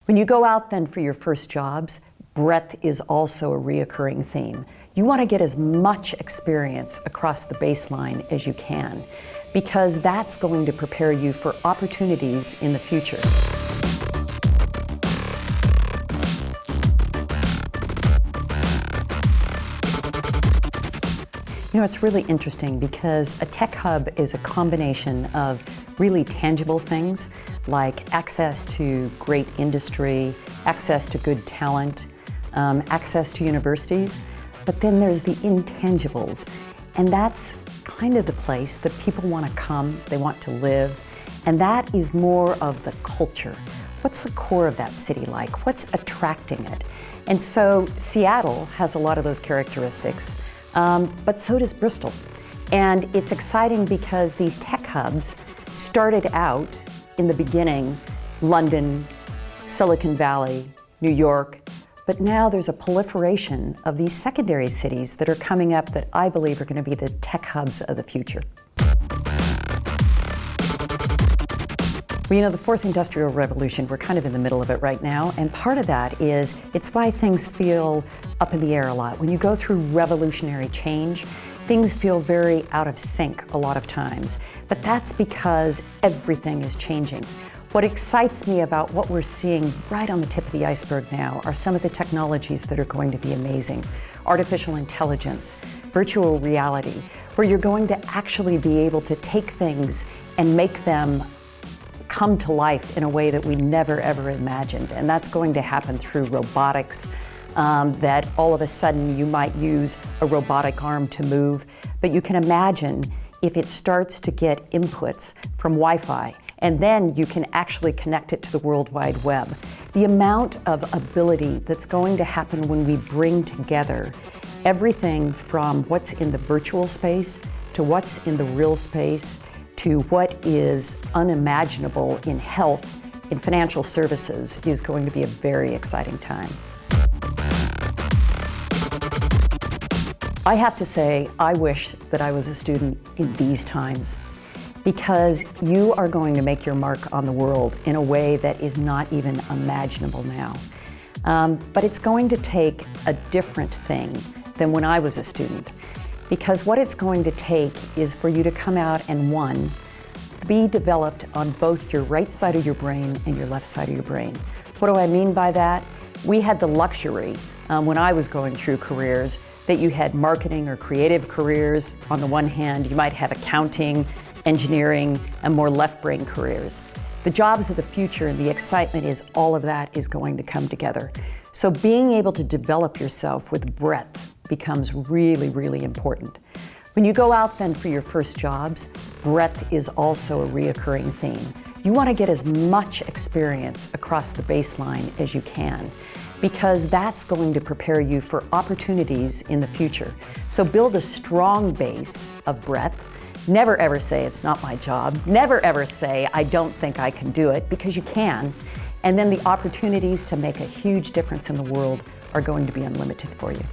When you go out then for your first jobs, breadth is also a reoccurring theme. You want to get as much experience across the baseline as you can, because that's going to prepare you for opportunities in the future. You know, it's really interesting because a tech hub is a combination of really tangible things like access to great industry, access to good talent, access to universities, but then there's the intangibles, and that's kind of the place that people want to come, they want to live, and that is more of the culture. What's the core of that city like? What's attracting it? And so Seattle has a lot of those characteristics. But so does Bristol. And it's exciting because these tech hubs started out in the beginning, London, Silicon Valley, New York, but now there's a proliferation of these secondary cities that are coming up that I believe are going to be the tech hubs of the future. Well, you know, the fourth industrial revolution, we're kind of in the middle of it right now, and part of that is, it's why things feel up in the air a lot. When you go through revolutionary change, things feel very out of sync a lot of times, but that's because everything is changing. What excites me about what we're seeing right on the tip of the iceberg now are some of the technologies that are going to be amazing. Artificial intelligence, virtual reality, where you're going to actually be able to take things and make them come to life in a way that we never ever imagined. And that's going to happen through robotics, that all of a sudden you might use a robotic arm to move, but you can imagine if it starts to get inputs from Wi-Fi, and then you can actually connect it to the World Wide Web. The amount of ability that's going to happen when we bring together everything from what's in the virtual space to what's in the real space to what is unimaginable in health, in financial services, is going to be a very exciting time. I have to say, I wish that I was a student in these times, because you are going to make your mark on the world in a way that is not even imaginable now. But it's going to take a different thing than when I was a student. Because what it's going to take is for you to come out and, one, be developed on both your right side of your brain and your left side of your brain. What do I mean by that? We had the luxury, when I was going through careers, that you had marketing or creative careers on the one hand, you might have accounting, engineering, and more left brain careers. The jobs of the future and the excitement is all of that is going to come together. So being able to develop yourself with breadth becomes really, really important. When you go out then for your first jobs, breadth is also a reoccurring theme. You want to get as much experience across the baseline as you can, because that's going to prepare you for opportunities in the future. So build a strong base of breadth. Never ever say it's not my job. Never ever say I don't think I can do it, because you can. And then the opportunities to make a huge difference in the world are going to be unlimited for you.